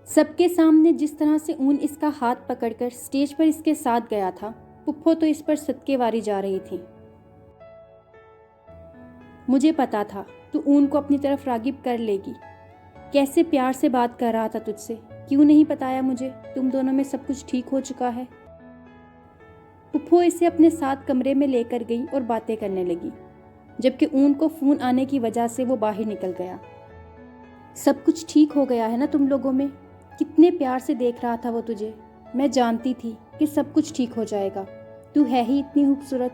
سب کے سامنے جس طرح سے اون اس کا ہاتھ پکڑ کر اسٹیج پر اس کے ساتھ گیا تھا، پپھو تو اس پر صدقے واری جا رہی تھی۔ مجھے پتا تھا تو اون کو اپنی طرف راغب کر لے گی۔ کیسے پیار سے بات کر رہا تھا تجھ سے، کیوں نہیں بتایا مجھے تم دونوں میں سب کچھ ٹھیک ہو چکا ہے؟ پپھو اسے اپنے ساتھ کمرے میں لے کر گئی اور باتیں کرنے لگی، جبکہ اون کو فون آنے کی وجہ سے وہ باہر نکل گیا۔ سب کچھ ٹھیک ہو گیا ہے نا تم لوگوں میں؟ کتنے پیار سے دیکھ رہا تھا وہ تجھے۔ میں جانتی تھی کہ سب کچھ ٹھیک ہو جائے گا، تو ہے ہی اتنی خوبصورت۔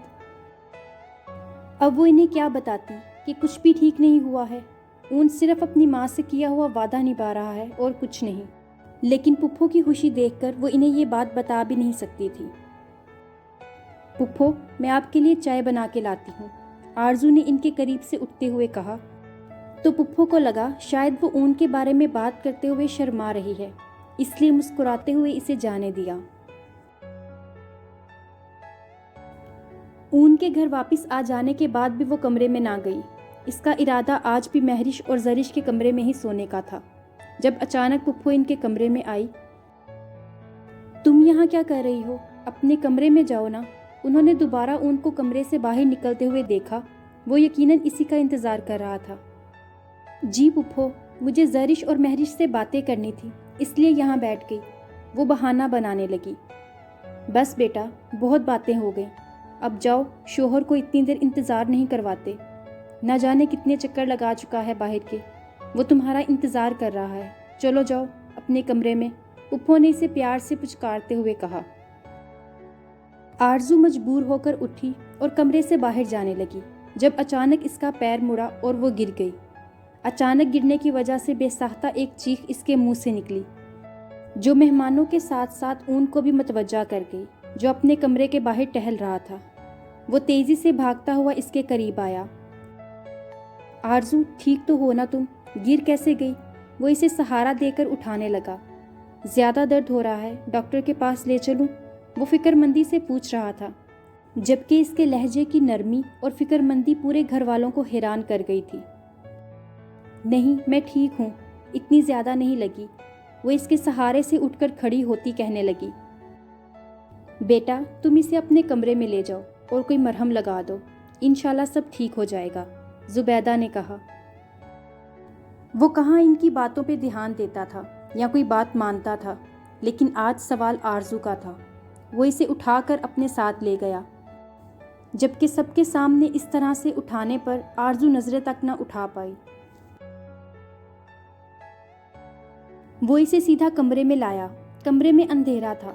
اب وہ انہیں کیا بتاتی کہ کچھ بھی ٹھیک نہیں ہوا ہے۔ اون صرف اپنی ماں سے کیا ہوا وعدہ نبھا رہا ہے اور کچھ نہیں، لیکن پپھو کی خوشی دیکھ کر وہ انہیں یہ بات بتا بھی نہیں سکتی تھی۔ پپھو، میں آپ کے لیے چائے بنا کے لاتی ہوں، آرزو نے ان کے قریب سے اٹھتے ہوئے کہا۔ تو پپھو کو لگا شاید وہ اون کے بارے میں بات کرتے ہوئے شرما رہی ہے، اس لیے مسکراتے ہوئے اسے جانے دیا۔ اون کے گھر واپس آ جانے کے بعد بھی وہ کمرے میں نہ گئی۔ اس کا ارادہ آج بھی مہرش اور زرش کے کمرے میں ہی سونے کا تھا، جب اچانک پپھو ان کے کمرے میں آئی۔ تم یہاں کیا کر رہی ہو؟ اپنے کمرے میں جاؤ نا۔ انہوں نے دوبارہ اون کو کمرے سے باہر نکلتے ہوئے دیکھا۔ وہ یقیناً اسی کا انتظار کر رہا تھا۔ جی پپھو، مجھے زرش اور مہرش سے باتیں کرنی تھی، اس لیے یہاں بیٹھ گئی، وہ بہانہ بنانے لگی۔ بس بیٹا، بہت باتیں ہو گئیں، اب جاؤ، شوہر کو اتنی دیر انتظار نہیں کرواتے، نہ جانے کتنے چکر لگا چکا ہے باہر کے، وہ تمہارا انتظار کر رہا ہے، چلو جاؤ اپنے کمرے میں، پپھو نے اسے پیار سے پچکارتے ہوئے کہا۔ آرزو مجبور ہو کر اٹھی اور کمرے سے باہر جانے لگی، جب اچانک اس کا پیر مڑا اور وہ گر گئی۔ اچانک گرنے کی وجہ سے بے ساختہ ایک چیخ اس کے منہ سے نکلی، جو مہمانوں کے ساتھ ساتھ اون کو بھی متوجہ کر گئی، جو اپنے کمرے کے باہر ٹہل رہا تھا۔ وہ تیزی سے بھاگتا ہوا اس کے قریب آیا۔ آرزو، ٹھیک تو ہو نا تم؟ گر کیسے گئی؟ وہ اسے سہارا دے کر اٹھانے لگا۔ زیادہ درد ہو رہا ہے، ڈاکٹر کے پاس لے چلوں؟ وہ فکر مندی سے پوچھ رہا تھا، جبکہ اس کے لہجے کی نرمی اور فکر مندی پورے گھر والوں کو حیران کر گئی تھی۔ نہیں، میں ٹھیک ہوں، اتنی زیادہ نہیں لگی، وہ اس کے سہارے سے اٹھ کر کھڑی ہوتی کہنے لگی۔ بیٹا، تم اسے اپنے کمرے میں لے جاؤ اور کوئی مرہم لگا دو، انشاءاللہ سب ٹھیک ہو جائے گا، زبیدہ نے کہا۔ وہ کہاں ان کی باتوں پہ دھیان دیتا تھا یا کوئی بات مانتا تھا، لیکن آج سوال آرزو کا تھا۔ وہ اسے اٹھا کر اپنے ساتھ لے گیا، جبکہ سب کے سامنے اس طرح سے اٹھانے پر آرزو نظریں تک نہ اٹھا پائی۔ وہ اسے سیدھا کمرے میں لایا۔ کمرے میں اندھیرا تھا۔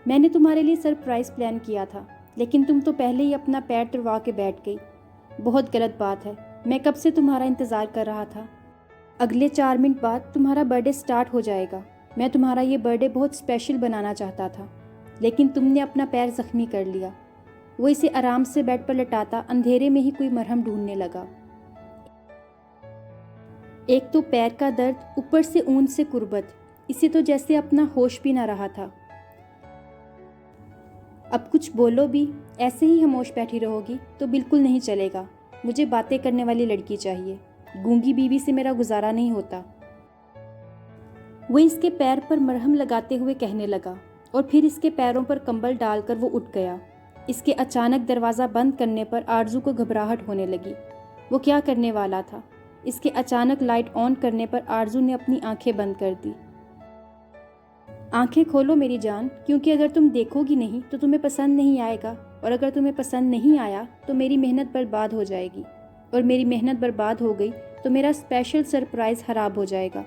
میں نے تمہارے لیے سرپرائز پلان کیا تھا، لیکن تم تو پہلے ہی اپنا پیر ٹروا کے بیٹھ گئی، بہت غلط بات ہے، میں کب سے تمہارا انتظار کر رہا تھا۔ اگلے 4 منٹ بعد تمہارا برتھ ڈے سٹارٹ ہو جائے گا، میں تمہارا یہ برتھ ڈے بہت اسپیشل بنانا چاہتا تھا، لیکن تم نے اپنا پیر زخمی کر لیا۔ وہ اسے آرام سے بیڈ پر لٹاتا اندھیرے میں ہی کوئی مرہم ڈھونڈنے لگا۔ ایک تو پیر کا درد، اوپر سے اون سے قربت، اسے تو جیسے اپنا ہوش بھی نہ رہا تھا۔ اب کچھ بولو بھی، ایسے ہی خاموش بیٹھی رہو گی تو بالکل نہیں چلے گا، مجھے باتیں کرنے والی لڑکی چاہیے، گونگی بیوی سے میرا گزارا نہیں ہوتا۔ وہ اس کے پیر پر مرہم لگاتے ہوئے کہنے لگا، اور پھر اس کے پیروں پر کمبل ڈال کر وہ اٹھ گیا۔ اس کے اچانک دروازہ بند کرنے پر آرزو کو گھبراہٹ ہونے لگی۔ وہ کیا کرنے والا تھا؟ اس کے اچانک لائٹ آن کرنے پر آرزو نے اپنی آنکھیں بند کر دی۔ آنکھیں کھولو میری جان، کیونکہ اگر تم دیکھو گی نہیں تو تمہیں پسند نہیں آئے گا، اور اگر تمہیں پسند نہیں آیا تو میری محنت برباد ہو جائے گی، اور میری محنت برباد ہو گئی تو میرا اسپیشل سرپرائز خراب ہو جائے گا،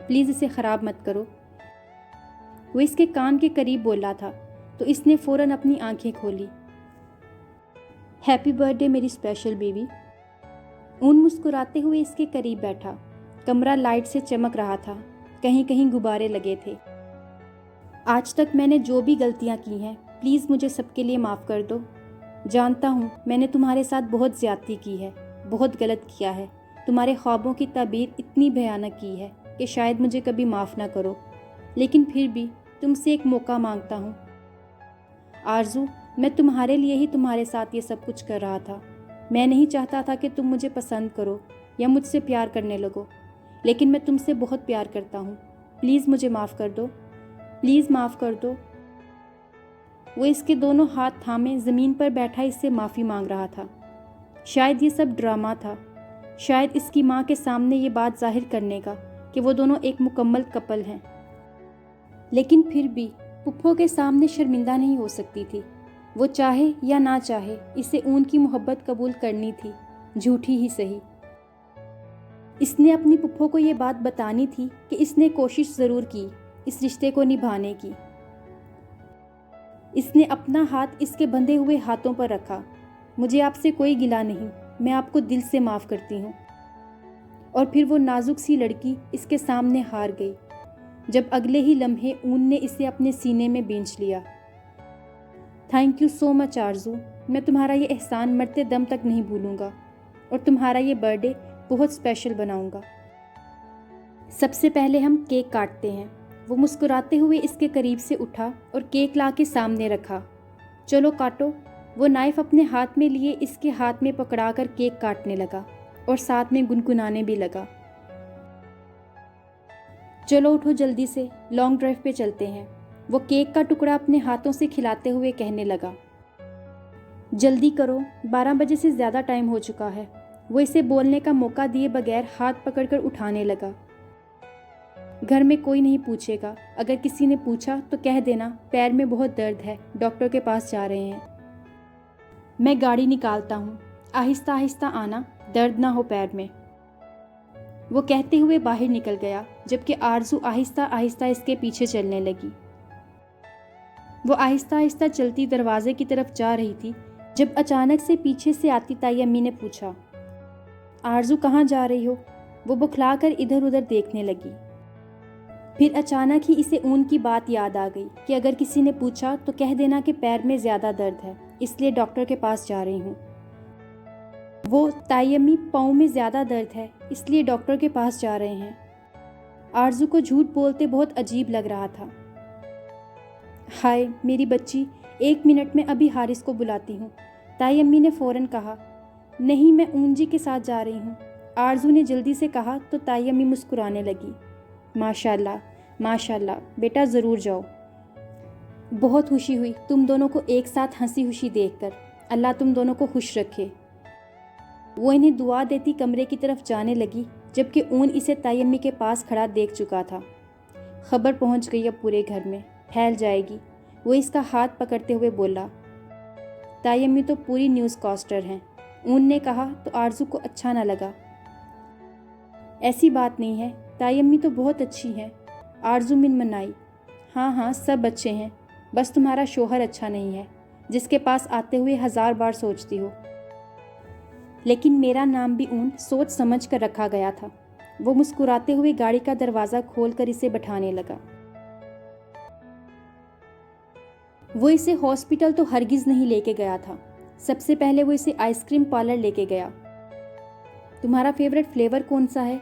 پلیز اسے خراب مت کرو۔ وہ اس کے کان کے قریب بولا تھا تو اس نے فوراً اپنی آنکھیں کھولی۔ ہیپی برتھ ڈے میری اسپیشل بیوی۔ اون مسکراتے ہوئے اس کے قریب بیٹھا۔ کمرہ لائٹ سے چمک رہا تھا، کہیں کہیں غبارے لگے تھے۔ آج تک میں نے جو بھی غلطیاں کی ہیں، پلیز مجھے سب کے لیے معاف کر دو۔ جانتا ہوں میں نے تمہارے ساتھ بہت زیادتی کی ہے، بہت غلط کیا ہے، تمہارے خوابوں کی تعبیر اتنی بھیانک کی ہے کہ شاید مجھے کبھی معاف نہ کرو، لیکن پھر بھی تم سے ایک موقع مانگتا ہوں۔ آرزو، میں تمہارے لیے ہی تمہارے ساتھ یہ سب کچھ کر رہا تھا۔ میں نہیں چاہتا تھا کہ تم مجھے پسند کرو یا مجھ سے پیار کرنے لگو، لیکن میں تم سے بہت پیار کرتا ہوں، پلیز مجھے معاف کر دو، پلیز معاف کر دو۔ وہ اس کے دونوں ہاتھ تھامے زمین پر بیٹھا اس سے معافی مانگ رہا تھا۔ شاید یہ سب ڈرامہ تھا، شاید اس کی ماں کے سامنے یہ بات ظاہر کرنے کا کہ وہ دونوں ایک مکمل کپل ہیں، لیکن پھر بھی پپھو کے سامنے شرمندہ نہیں ہو سکتی تھی۔ وہ چاہے یا نہ چاہے اسے اون کی محبت قبول کرنی تھی، جھوٹی ہی صحیح۔ اس نے اپنی پپھو کو یہ بات بتانی تھی کہ اس نے کوشش ضرور کی اس رشتے کو نبھانے کی۔ اس نے اپنا ہاتھ اس کے بندھے ہوئے ہاتھوں پر رکھا۔ مجھے آپ سے کوئی گلہ نہیں، میں آپ کو دل سے معاف کرتی ہوں۔ اور پھر وہ نازک سی لڑکی اس کے سامنے ہار گئی، جب اگلے ہی لمحے اون نے اسے اپنے سینے میں بینچ لیا۔ تھینک یو سو مچ آرزو، میں تمہارا یہ احسان مرتے دم تک نہیں بھولوں گا، اور تمہارا یہ برتھ ڈے بہت اسپیشل بناؤں گا۔ سب سے پہلے ہم کیک کاٹتے ہیں۔ وہ مسکراتے ہوئے اس کے قریب سے اٹھا اور کیک لا کے سامنے رکھا۔ چلو کاٹو۔ وہ نائف اپنے ہاتھ میں لیے اس کے ہاتھ میں پکڑا کر کیک کاٹنے لگا اور ساتھ میں گنگنانے بھی لگا۔ چلو اٹھو جلدی سے، لانگ ڈرائیو پہ چلتے ہیں، وہ کیک کا ٹکڑا اپنے ہاتھوں سے کھلاتے ہوئے کہنے لگا۔ جلدی کرو، 12 بجے سے زیادہ ٹائم ہو چکا ہے۔ وہ اسے بولنے کا موقع دیے بغیر ہاتھ پکڑ کر اٹھانے لگا۔ گھر میں کوئی نہیں پوچھے گا، اگر کسی نے پوچھا تو کہہ دینا پیر میں بہت درد ہے، ڈاکٹر کے پاس جا رہے ہیں۔ میں گاڑی نکالتا ہوں، آہستہ آہستہ آنا، درد نہ ہو پیر میں۔ وہ کہتے ہوئے باہر نکل گیا، جبکہ آرزو آہستہ آہستہ اس کے پیچھے چلنے لگی۔ وہ آہستہ آہستہ چلتی دروازے کی طرف جا رہی تھی جب اچانک سے پیچھے سے آتی تائی امی نے پوچھا، آرزو کہاں جا رہی ہو؟ وہ بکھلا کر ادھر ادھر دیکھنے لگی۔ پھر اچانک ہی اسے اون کی بات یاد آ گئی کہ اگر کسی نے پوچھا تو کہہ دینا کہ پیر میں زیادہ درد ہے، اس لیے ڈاکٹر کے پاس جا رہی ہوں۔ وہ تائی امی، پاؤں میں زیادہ درد ہے اس لیے ڈاکٹر کے پاس جا رہے ہیں۔ آرزو کو جھوٹ بولتے بہت عجیب لگ رہا تھا۔ ہائے میری بچی، 1 منٹ میں ابھی حارث کو بلاتی ہوں، تائی امی نے فوراً کہا۔ نہیں، میں اون جی کے ساتھ جا رہی ہوں، آرزو نے جلدی سے کہا تو تائی امی مسکرانے لگی۔ ماشاء اللہ، ماشاء اللہ بیٹا، ضرور جاؤ۔ بہت خوشی ہوئی تم دونوں کو ایک ساتھ ہنسی خوشی دیکھ کر، اللہ تم دونوں کو خوش رکھے۔ وہ انہیں دعا دیتی کمرے کی طرف جانے لگی، جبکہ اون اسے تائی امی کے پاس کھڑا دیکھ چکا تھا۔ خبر پہنچ گئی اب پورے گھر میں، پھیل جائے گی، وہ اس کا ہاتھ پکڑتے ہوئے بولا۔ تائی امی تو پوری نیوز کاسٹر ہیں، اون نے کہا تو آرزو کو اچھا نہ لگا۔ ایسی بات نہیں ہے، تائی امی تو بہت اچھی ہیں، آرزو منمنائی۔ ہاں ہاں سب اچھے ہیں، بس تمہارا شوہر اچھا نہیں ہے، جس کے پاس آتے ہوئے 1000 بار سوچتی ہو۔ لیکن میرا نام بھی اون سوچ سمجھ کر رکھا گیا تھا۔ وہ مسکراتے ہوئے گاڑی کا دروازہ کھول کر اسے بٹھانے لگا۔ وہ اسے ہاسپٹل تو ہرگز نہیں لے کے گیا تھا، سب سے پہلے وہ اسے آئس کریم پارلر لے کے گیا۔ تمہارا فیوریٹ فلیور کون سا ہے؟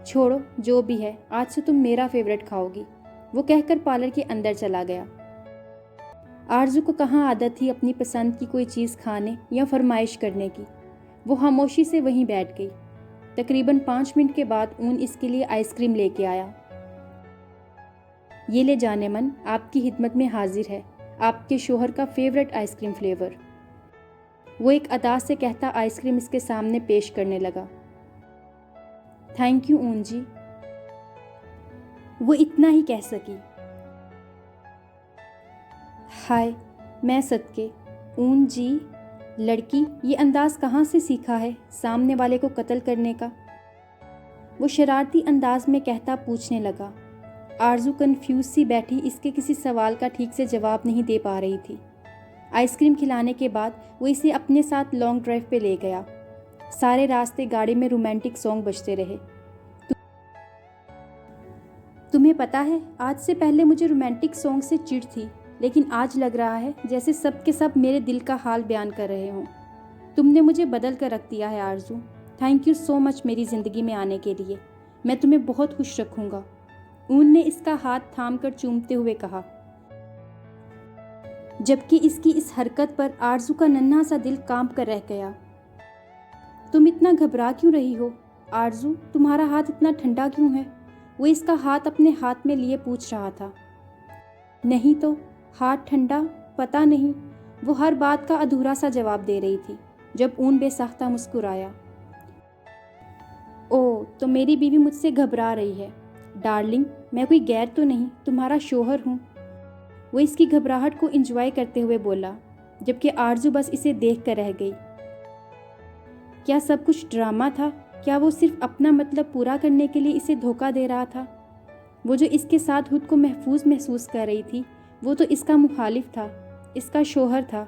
چھوڑو جو بھی ہے، آج سے تم میرا فیوریٹ کھاؤ گی، وہ کہہ کر پارلر کے اندر چلا گیا۔ آرزو کو کہاں عادت تھی اپنی پسند کی کوئی چیز کھانے یا فرمائش کرنے کی، وہ خاموشی سے وہیں بیٹھ گئی۔ تقریباً 5 منٹ کے بعد اون اس کے لیے آئس کریم لے کے آیا۔ یہ لے جانے من، آپ کی خدمت میں حاضر ہے آپ کے شوہر کا فیوریٹ آئس کریم فلیور، وہ ایک ادا سے کہتا آئس کریم اس کے سامنے پیش کرنے لگا۔ تھینک یو اون جی، وہ اتنا ہی کہہ سکی۔ ہائے میں صدقے، اون جی، لڑکی یہ انداز کہاں سے سیکھا ہے سامنے والے کو قتل کرنے کا؟ وہ شرارتی انداز میں کہتا پوچھنے لگا۔ آرزو کنفیوز سی بیٹھی اس کے کسی سوال کا ٹھیک سے جواب نہیں دے پا رہی تھی۔ آئس کریم کھلانے کے بعد وہ اسے اپنے ساتھ لانگ ڈرائیو پہ لے گیا۔ سارے راستے گاڑی میں رومانٹک سانگ بجتے رہے۔ تمہیں پتہ ہے آج سے پہلے مجھے رومانٹک سانگ سے چڑ تھی، لیکن آج لگ رہا ہے جیسے سب کے سب میرے دل کا حال بیان کر رہے ہوں۔ تم نے مجھے بدل کر رکھ دیا ہے آرزو، تھینک یو سو مچ میری زندگی میں آنے کے لیے، میں تمہیں بہت خوش رکھوں گا، اون نے اس کا ہاتھ تھام کر چومتے ہوئے کہا، جبکہ اس کی اس حرکت پر آرزو کا ننھا سا دل کانپ کر رہ گیا۔ تم اتنا گھبرا کیوں رہی ہو آرزو، تمہارا ہاتھ اتنا ٹھنڈا کیوں ہے؟ وہ اس کا ہاتھ اپنے ہاتھ میں لیے پوچھ رہا تھا۔ نہیں تو، ہاتھ ٹھنڈا، پتہ نہیں، وہ ہر بات کا ادھورا سا جواب دے رہی تھی جب اون بے ساختہ مسکرایا۔ او، تو میری بیوی مجھ سے گھبرا رہی ہے۔ ڈارلنگ، میں کوئی غیر تو نہیں، تمہارا شوہر ہوں۔ وہ اس کی گھبراہٹ کو انجوائے کرتے ہوئے بولا، جبکہ آرزو بس اسے دیکھ کر رہ گئی۔ کیا سب کچھ ڈرامہ تھا؟ کیا وہ صرف اپنا مطلب پورا کرنے کے لیے اسے دھوکہ دے رہا تھا؟ وہ جو اس کے ساتھ خود کو محفوظ محسوس کر رہی تھی، وہ تو اس کا مخالف تھا، اس کا شوہر تھا۔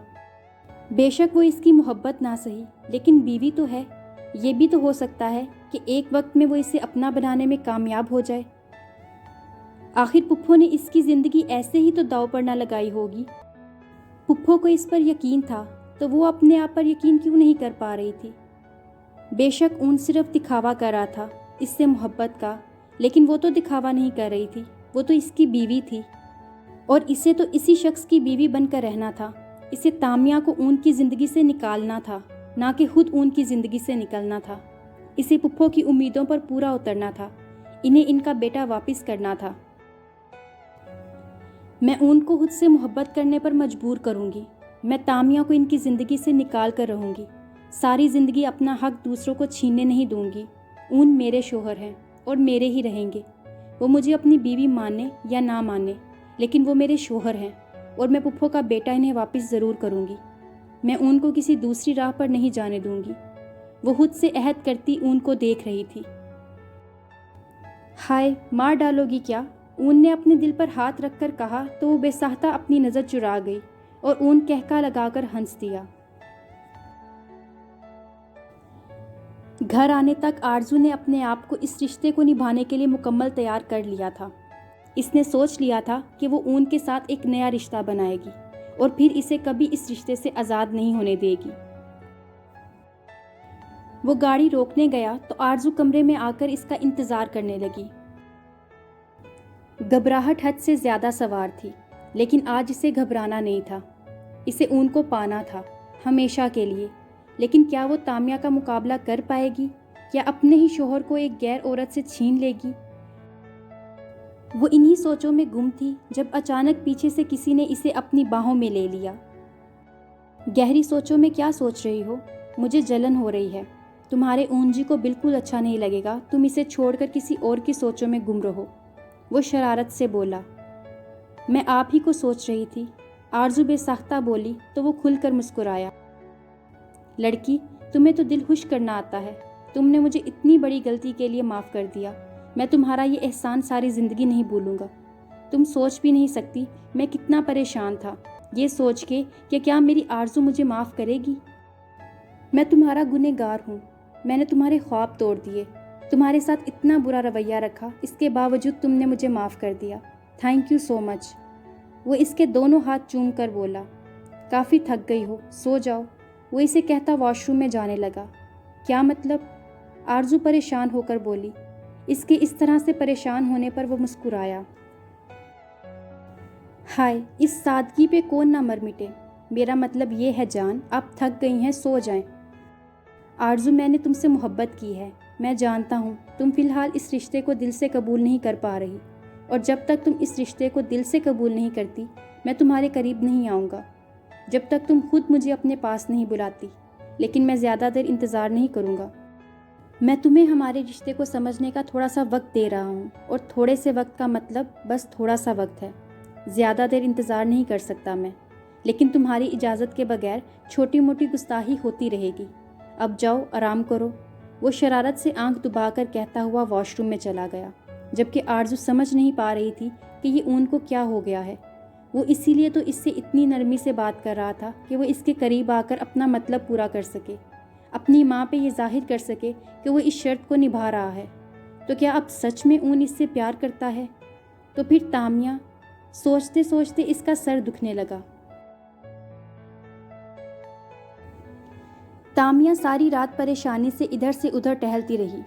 بے شک وہ اس کی محبت نہ سہی، لیکن بیوی تو ہے۔ یہ بھی تو ہو سکتا ہے کہ ایک وقت میں وہ اسے اپنا بنانے میں کامیاب ہو جائے۔ آخر پھپھو نے اس کی زندگی ایسے ہی تو داؤ پر نہ لگائی ہوگی۔ پھپھو کو اس پر یقین تھا، تو وہ اپنے آپ پر یقین کیوں نہیں کر پا رہی تھی؟ بے شک اون صرف دکھاوا کر رہا تھا اس سے محبت کا، لیکن وہ تو دکھاوا نہیں کر رہی تھی، وہ تو اس کی بیوی تھی، اور اسے تو اسی شخص کی بیوی بن کر رہنا تھا۔ اسے تامیہ کو اون کی زندگی سے نکالنا تھا، نہ کہ خود اون کی زندگی سے نکلنا تھا۔ اسے پھپھو کی امیدوں پر پورا اترنا تھا، انہیں ان کا بیٹا واپس کرنا تھا۔ میں اون کو خود سے محبت کرنے پر مجبور کروں گی۔ میں تامیہ کو ان کی زندگی سے نکال کر رہوں گی۔ ساری زندگی اپنا حق دوسروں کو چھیننے نہیں دوں گی۔ اون میرے شوہر ہیں اور میرے ہی رہیں گے۔ وہ مجھے اپنی بیوی مانے یا نہ مانے، لیکن وہ میرے شوہر ہیں، اور میں پھپھو کا بیٹا انہیں واپس ضرور کروں گی۔ میں اون کو کسی دوسری راہ پر نہیں جانے دوں گی۔ وہ خود سے عہد کرتی اون کو دیکھ رہی تھی۔ ہائے، مار ڈالو گی کیا؟ اون نے اپنے دل پر ہاتھ رکھ کر کہا تو وہ بے ساختہ اپنی نظر چرا گئی، اور اون کہکا لگا کر ہنس دیا۔ گھر آنے تک آرزو نے اپنے آپ کو اس رشتے کو نبھانے کے لیے مکمل تیار کر لیا تھا۔ اس نے سوچ لیا تھا کہ وہ اون کے ساتھ ایک نیا رشتہ بنائے گی، اور پھر اسے کبھی اس رشتے سے آزاد نہیں ہونے دے گی۔ وہ گاڑی روکنے گیا تو آرزو کمرے میں آ کر اس کا انتظار کرنے لگی۔ گھبراہٹ حد سے زیادہ سوار تھی، لیکن آج اسے گھبرانا نہیں تھا۔ اسے اون کو پانا تھا، ہمیشہ کے لیے۔ لیکن کیا وہ تامیہ کا مقابلہ کر پائے گی؟ کیا اپنے ہی شوہر کو ایک غیر عورت سے چھین لے گی؟ وہ انہی سوچوں میں گم تھی جب اچانک پیچھے سے کسی نے اسے اپنی باہوں میں لے لیا۔ گہری سوچوں میں کیا سوچ رہی ہو؟ مجھے جلن ہو رہی ہے۔ تمہارے اون جی کو بالکل اچھا نہیں لگے گا تم اسے چھوڑ کر کسی اور کی سوچوں میں گم رہو، وہ شرارت سے بولا۔ میں آپ ہی کو سوچ رہی تھی، آرزو بے ساختہ بولی تو وہ کھل کر مسکرایا۔ لڑکی، تمہیں تو دل خوش کرنا آتا ہے۔ تم نے مجھے اتنی بڑی غلطی کے لیے معاف کر دیا۔ میں تمہارا یہ احسان ساری زندگی نہیں بھولوں گا۔ تم سوچ بھی نہیں سکتی میں کتنا پریشان تھا یہ سوچ کے کہ کیا میری آرزو مجھے معاف کرے گی۔ میں تمہارا گنہگار ہوں۔ میں نے تمہارے خواب توڑ دیے، تمہارے ساتھ اتنا برا رویہ رکھا، اس کے باوجود تم نے مجھے معاف کر دیا۔ تھینک یو سو مچ۔ وہ اس کے دونوں ہاتھ چوم کر بولا۔ کافی تھک گئی ہو، سو جاؤ، وہ اسے کہتا واش روم میں جانے لگا۔ کیا مطلب؟ آرزو پریشان ہو کر بولی۔ اس کے اس طرح سے پریشان ہونے پر وہ مسکرایا۔ ہائے، اس سادگی پہ کون نہ مر مٹے۔ میرا مطلب یہ ہے جان، آپ تھک گئی ہیں، سو جائیں۔ آرزو، میں نے تم سے محبت کی ہے، میں جانتا ہوں تم فی الحال اس رشتے کو دل سے قبول نہیں کر پا رہی، اور جب تک تم اس رشتے کو دل سے قبول نہیں کرتی میں تمہارے قریب نہیں آؤں گا، جب تک تم خود مجھے اپنے پاس نہیں بلاتی۔ لیکن میں زیادہ دیر انتظار نہیں کروں گا۔ میں تمہیں ہمارے رشتے کو سمجھنے کا تھوڑا سا وقت دے رہا ہوں، اور تھوڑے سے وقت کا مطلب بس تھوڑا سا وقت ہے۔ زیادہ دیر انتظار نہیں کر سکتا میں، لیکن تمہاری اجازت کے بغیر چھوٹی موٹی گستاخی ہوتی رہے گی۔ اب جاؤ، آرام کرو، وہ شرارت سے آنکھ دبا کر کہتا ہوا واش روم میں چلا گیا، جبکہ آرزو سمجھ نہیں پا رہی تھی کہ یہ اون کو کیا ہو گیا ہے۔ وہ اسی لیے تو اس سے اتنی نرمی سے بات کر رہا تھا کہ وہ اس کے قریب آ کر اپنا مطلب پورا کر سکے، اپنی ماں پہ یہ ظاہر کر سکے کہ وہ اس شرط کو نبھا رہا ہے۔ تو کیا اب سچ میں اون اس سے پیار کرتا ہے؟ تو پھر تامیہ؟ سوچتے سوچتے اس کا سر دکھنے لگا۔ تامیہ ساری رات پریشانی سے ادھر سے ادھر ٹہلتی رہی۔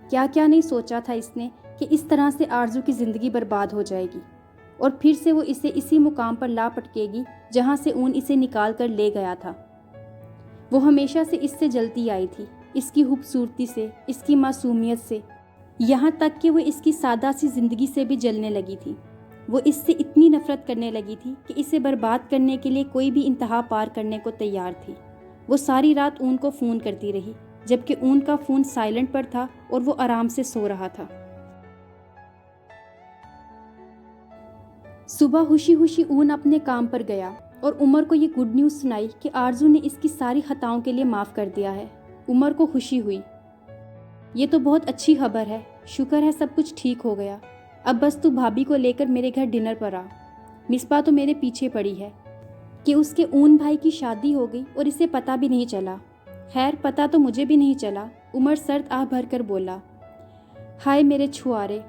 کیا کیا نہیں سوچا تھا اس نے کہ اس طرح سے آرزو کی زندگی برباد ہو جائے گی، اور پھر سے وہ اسے اسی مقام پر لا پٹکے گی جہاں سے اون اسے نکال کر لے گیا تھا۔ وہ ہمیشہ سے اس سے جلتی آئی تھی، اس کی خوبصورتی سے، اس کی معصومیت سے۔ یہاں تک کہ وہ اس کی سادہ سی زندگی سے بھی جلنے لگی تھی۔ وہ اس سے اتنی نفرت کرنے لگی تھی کہ اسے برباد کرنے کے لیے کوئی بھی انتہا پار کرنے کو تیار تھی۔ وہ ساری رات اون کو فون کرتی رہی، جبکہ اون کا فون سائلنٹ پر تھا اور وہ آرام سے سو رہا تھا۔ صبح خوشی خوشی اون اپنے کام پر گیا اور عمر کو یہ گڈ نیوز سنائی کہ آرزو نے اس کی ساری خطاؤں کے لیے معاف کر دیا ہے۔ عمر کو خوشی ہوئی۔ یہ تو بہت اچھی خبر ہے، شکر ہے سب کچھ ٹھیک ہو گیا۔ اب بس تو بھابھی کو لے کر میرے گھر ڈنر پر آ۔ مصباح تو میرے پیچھے پڑی ہے کہ اس کے اون بھائی کی شادی ہو گئی اور اسے پتہ بھی نہیں چلا۔ خیر پتہ تو مجھے بھی نہیں چلا، عمر سرد آہ بھر کر بولا۔ ہائے میرے چھوارے،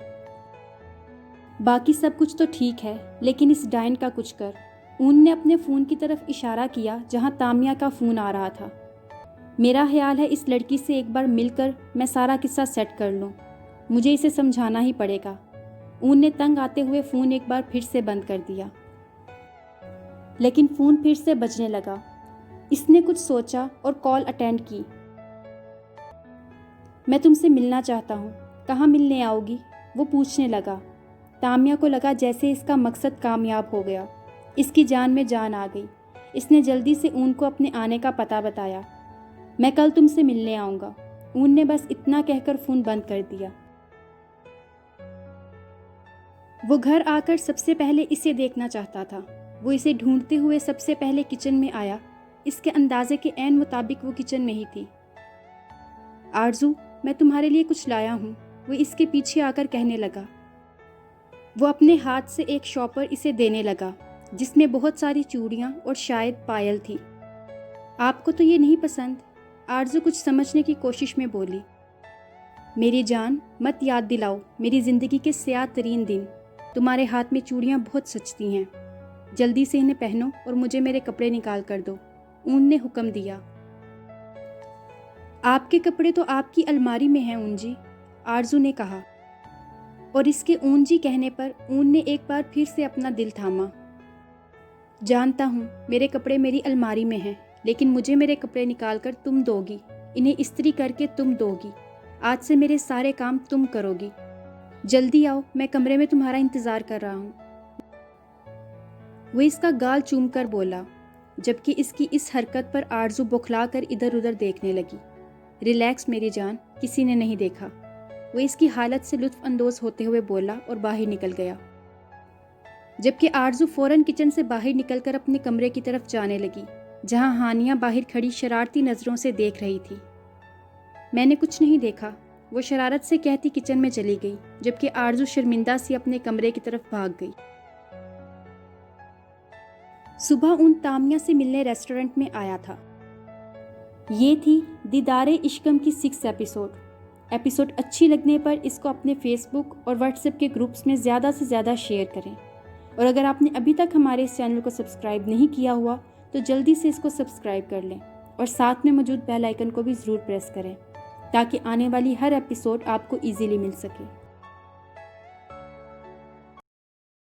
باقی سب کچھ تو ٹھیک ہے لیکن اس ڈائن کا کچھ کر۔ اون نے اپنے فون کی طرف اشارہ کیا جہاں تامیہ کا فون آ رہا تھا۔ میرا خیال ہے اس لڑکی سے ایک بار مل کر میں سارا قصہ سیٹ کر لوں، مجھے اسے سمجھانا ہی پڑے گا۔ اون نے تنگ آتے ہوئے فون ایک بار پھر سے بند کر دیا، لیکن فون پھر سے بجنے لگا۔ اس نے کچھ سوچا اور کال اٹینڈ کی۔ میں تم سے ملنا چاہتا ہوں، کہاں ملنے آؤ گی؟ وہ پوچھنے لگا۔ تامیہ کو لگا جیسے اس کا مقصد کامیاب ہو گیا، اس کی جان میں جان آ گئی۔ اس نے جلدی سے اون کو اپنے آنے کا پتہ بتایا۔ میں کل تم سے ملنے آؤں گا۔ اون نے بس اتنا کہہ کر فون بند کر دیا۔ وہ گھر آ کر سب سے پہلے اسے دیکھنا چاہتا تھا۔ وہ اسے ڈھونڈتے ہوئے سب سے پہلے کچن میں آیا۔ اس کے اندازے کے عین مطابق وہ کچن میں ہی تھی۔ آرزو، میں تمہارے لیے کچھ لایا ہوں، وہ اس کے پیچھے آ کر کہنے لگا۔ وہ اپنے ہاتھ سے ایک شاپر اسے دینے لگا جس میں بہت ساری چوڑیاں اور شاید پائل تھی۔ آپ کو تو یہ نہیں پسند؟ آرزو کچھ سمجھنے کی کوشش میں بولی۔ میری جان، مت یاد دلاؤ میری زندگی کے سیاہ ترین دن۔ تمہارے ہاتھ میں چوڑیاں بہت سجتی ہیں، جلدی سے انہیں پہنو اور مجھے میرے کپڑے نکال کر دو، اون نے حکم دیا۔ آپ کے کپڑے تو آپ کی الماری میں ہیں اون جی، آرزو نے کہا، اور اس کے اون جی کہنے پر اون نے ایک بار پھر سے اپنا دل تھاما۔ جانتا ہوں میرے کپڑے میری الماری میں ہیں، لیکن مجھے میرے کپڑے نکال کر تم دو گی، انہیں استری کر کے تم دو گی، آج سے میرے سارے کام تم کرو گی۔ جلدی آؤ، میں کمرے میں تمہارا انتظار کر رہا ہوں۔ وہ اس کا گال چوم کر بولا، جبکہ اس کی اس حرکت پر آرزو بوکھلا کر ادھر ادھر دیکھنے لگی۔ ریلیکس میری جان، کسی نے نہیں دیکھا۔ وہ اس کی حالت سے لطف اندوز ہوتے ہوئے بولا اور باہر نکل گیا، جبکہ آرزو فوراً کچن سے باہر نکل کر اپنے کمرے کی طرف جانے لگی، جہاں ہانیہ باہر کھڑی شرارتی نظروں سے دیکھ رہی تھی۔ میں نے کچھ نہیں دیکھا، وہ شرارت سے کہتی کچن میں چلی گئی، جبکہ آرزو شرمندہ سی اپنے کمرے کی طرف بھاگ گئی۔ صبح اون تامیہ سے ملنے ریسٹورنٹ میں آیا تھا۔ یہ تھی دیدار عشقم کی 6 ایپیسوڈ اچھی لگنے پر اس کو اپنے فیس بک اور واٹس ایپ کے گروپس میں زیادہ سے زیادہ شیئر کریں، اور اگر آپ نے ابھی تک ہمارے اس چینل کو سبسکرائب نہیں کیا ہوا تو جلدی سے اس کو سبسکرائب کر لیں اور ساتھ میں موجود بیل آئیکن کو بھی ضرور پریس کریں تاکہ آنے والی ہر ایپیسوڈ آپ کو ایزیلی مل سکے۔